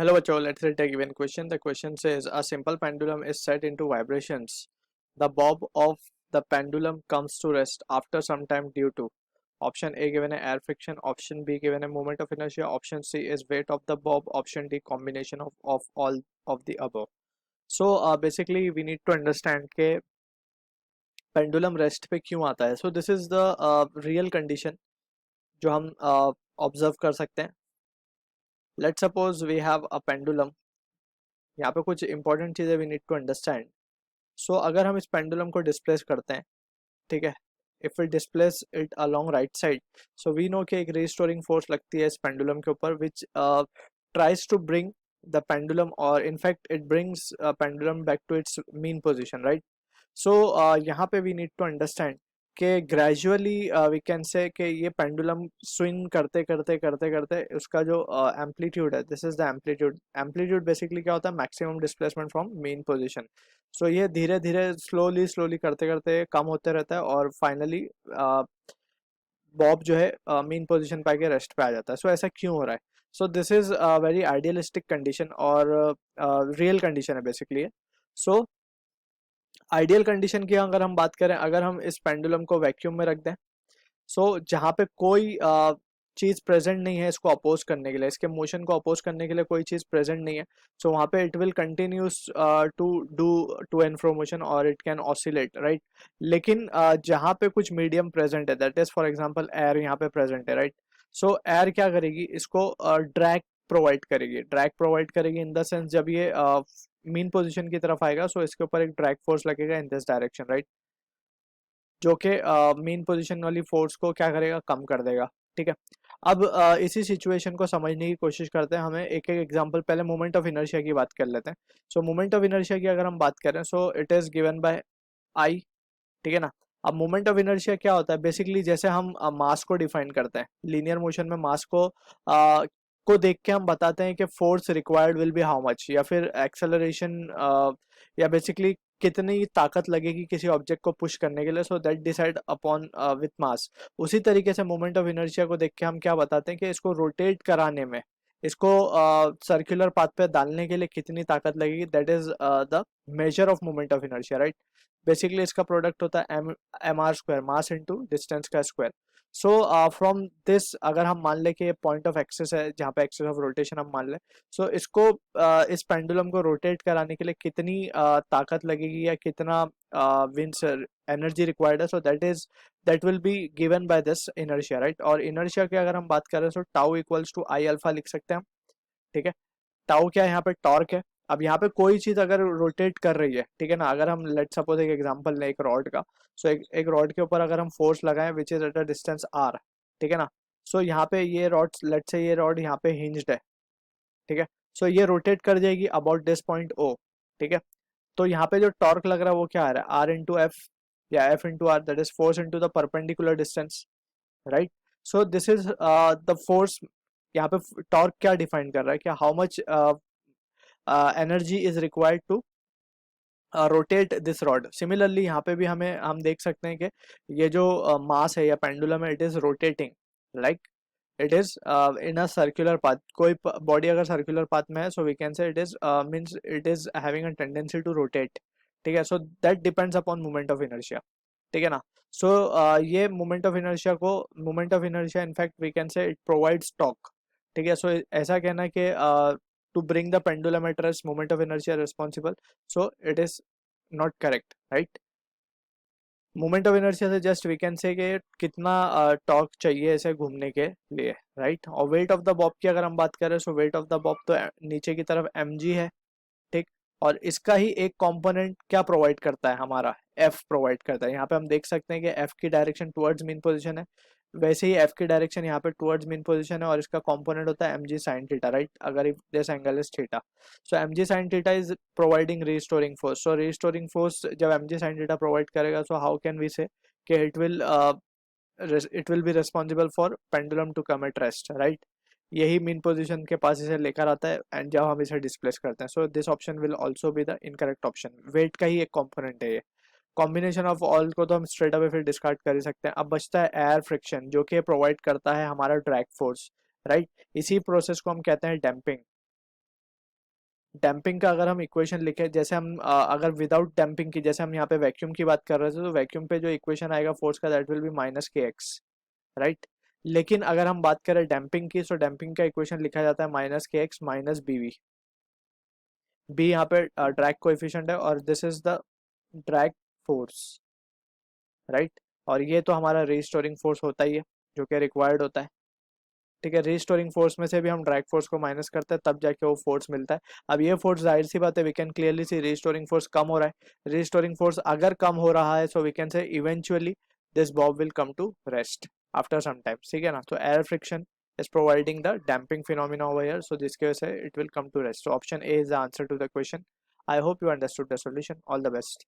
Hello, Acho. Let's take a given question. The question says a simple pendulum is set into vibrations. The bob of the pendulum comes to rest after some time due to option A given a air friction, option B given a moment of inertia, option C is weight of the bob, option D combination of all of the above. So basically we need to understand के pendulum rest पे क्यों आता है. So this is the real condition जो हम observe कर सकते हैं. Let's suppose we have a pendulum. यहाँ पे कुछ इंपॉर्टेंट चीज़ें वी नीड टू अंडरस्टैंड. सो अगर हम इस पेंडुलम को डिस्प्लेस करते हैं, ठीक है, if we displace it along right side, so we know कि एक रीस्टोरिंग फोर्स लगती है इस पेंडुलम के ऊपर which tries to bring the pendulum और in fact it brings pendulum back to its mean position, right. So यहाँ पे वी नीड टू अंडरस्टैंड कि ग्रेजुअली वी कैन से कि ये पेंडुलम स्विंग करते करते करते करते उसका जो एम्पलीट्यूड है, this is the amplitude. Amplitude basically क्या होता है? Maximum displacement from mean position. So ये धीरे धीरे स्लोली स्लोली करते करते कम होते रहता है और फाइनली बॉब जो है मेन पोजीशन पे आके रेस्ट पे आ जाता है. सो ऐसा क्यों हो रहा है? सो this is very idealistic condition और रियल कंडीशन है बेसिकली. सो आइडियल कंडीशन की अगर हम बात करें, अगर हम इस पेंडुलम को वैक्यूम में रख दें, सो जहाँ पे कोई चीज़ प्रेजेंट नहीं है इसको अपोज करने के लिए, इसके मोशन को अपोज करने के लिए कोई चीज़ प्रेजेंट नहीं है, सो वहाँ पे it will continues to do to and fro motion और इट कैन ऑसिलेट, राइट. लेकिन जहाँ पे कुछ मीडियम प्रेजेंट है, that is for example air यहाँ पे प्रेजेंट है, राइट. सो एयर क्या करेगी? इसको ड्रैग प्रोवाइड करेगी. ड्रैग प्रोवाइड करेगी इन द सेंस जब ये मीन पोजीशन की तरफ आएगा, सो इसके ऊपर एक ड्रैग फोर्स लगेगा इन दिस डायरेक्शन, राइट, जो कि मेन पोजीशन वाली फोर्स को क्या करेगा? कम कर देगा, ठीक है. अब इसी सिचुएशन को समझने की कोशिश करते हैं. हमें एक एक एग्जांपल, पहले मोमेंट ऑफ इनर्शिया की बात कर लेते हैं. सो मोमेंट ऑफ इनर्शिया की अगर हम बात करें, so it is given by I, ठीक है ना. अब मोमेंट ऑफ इनर्शिया क्या होता है? बेसिकली जैसे हम मास को डिफाइन करते हैं, लीनियर मोशन में मास को देख के हम बताते हैं कि force required will be how much, या फिर एक्सेलरेशन या बेसिकली कितनी ताकत लगेगी किसी ऑब्जेक्ट को पुश करने के लिए. So that decide upon with mass. उसी तरीके से मोमेंट ऑफ इनर्शिया को देख के हम क्या बताते हैं कि इसको रोटेट कराने में, इसको सर्कुलर पाथ पे डालने के लिए कितनी ताकत लगेगी. That is the measure of moment of inertia, right. Basically इसका प्रोडक्ट होता है M R square, mass into distance का स्क्वायर. सो फ्रॉम दिस अगर हम मान लें कि ये पॉइंट ऑफ एक्सेस है, जहाँ पे एक्सेस ऑफ रोटेशन हम मान लें, सो इसको इस पेंडुलम को रोटेट कराने के लिए कितनी ताकत लगेगी या कितना विंस एनर्जी रिक्वायर्ड है, so that will be given by this inertia, right. और इनर्शिया की अगर हम बात करें, so tau equals to I alpha लिख सकते हैं हम, ठीक है. टाउ क्या है? यहाँ पे टॉर्क है. अब यहाँ पे कोई चीज अगर रोटेट कर रही है, ठीक है ना, अगर हम लेट सपोज एक एग्जांपल लें एक रॉड का, सो एक रॉड के ऊपर अगर हम फोर्स लगाएं which is at a distance R, ठीक है ना. सो यहाँ पे ये रॉड, लेट से ये रॉड यहाँ पे हिंज्ड है, ठीक है. सो ये रोटेट कर जाएगी अबाउट दिस पॉइंट ओ, ठीक है. तो यहाँ पे जो टॉर्क लग रहा है वो क्या आ रहा है? आर इंटू एफ या F into R, that is force into the perpendicular distance, right. So this is the force. यहाँ पे टॉर्क क्या डिफाइन कर रहा है कि how much energy is required to rotate this rod. Similarly यहाँ पे भी हम देख सकते हैं कि ये जो मास है या पेंडुलम है, it is rotating, like it is in a circular path. कोई बॉडी अगर सर्कुलर पाथ में है, so we can say it is means it is having a tendency to rotate, ठीक है. So that depends upon moment of inertia, ठीक है ना. So ये moment of inertia in fact we can say it provides torque, ठीक है. So ऐसा कहना है कि to bring the pendulum at rest moment of inertia responsible, so it is not correct, right. Moment of inertia से just we can say कि कितना torque चाहिए इसे घूमने के लिए, राइट. और वेट ऑफ द बॉब की अगर हम बात करें, सो वेट ऑफ द बॉब तो नीचे की तरफ mg है, ठीक. और इसका ही एक कंपोनेंट क्या प्रोवाइड करता है? हमारा एफ प्रोवाइड करता है. यहाँ पे हम देख सकते हैं कि एफ की डायरेक्शन टुवर्ड्स मीन पोजीशन है, वैसे ही एफ की डायरेक्शन यहाँ पे टुवर्ड्स मीन पोजीशन है और इसका कंपोनेंट होता है mg sin थीटा, राइट. अगर if this angle is theta, so mg sin theta is providing restoring force. So restoring force जब mg sin थीटा प्रोवाइड करेगा, so how can we say कि it will be responsible for pendulum to come at rest, right. यही mean position के पास इसे लेकर आता है एंड जब हम इसे डिस्प्लेस करते हैं, so this option will also be the incorrect option. Weight का ही एक कंपोनेंट है ये. कॉम्बिनेशन ऑफ ऑल को तो हम स्ट्रेट अवे फिर डिस्कार्ड कर ही सकते हैं. अब बचता है एयर फ्रिक्शन, जो कि प्रोवाइड करता है हमारा ड्रैग फोर्स, राइट. इसी प्रोसेस को हम कहते हैं डैम्पिंग. डैम्पिंग का अगर हम इक्वेशन लिखे, जैसे हम अगर विदाउट डैम्पिंग की, जैसे हम यहाँ पे वैक्यूम की बात कर रहे थे, तो वैक्यूम पे जो इक्वेशन आएगा फोर्स का, that will B minus K x, right. लेकिन अगर हम बात करें डैम्पिंग की, तो डैम्पिंग का इक्वेशन लिखा जाता है minus K X minus B V. B यहाँ पे ड्रैग कोएफिशिएंट है और this is the drag force, right. और ये तो हमारा रीस्टोरिंग फोर्स होता ही है जो कि रिक्वायर्ड होता है, ठीक है। रीस्टोरिंग फोर्स में से भी हम ड्रैग फोर्स को माइनस करते हैं, तब जाके वो फोर्स मिलता है। अब ये फोर्स जाहिर सी बात है, we can clearly see restoring force कम हो रहा है। रीस्टोरिंग फोर्स अगर कम हो रहा है, so we can say eventually this bob will come to rest after some time, ठीक है ना। तो air friction is providing the damping phenomena over here, so जिसके वजह से it will come to rest. So option A is the answer to the question. I hope you understood the solution. All the best.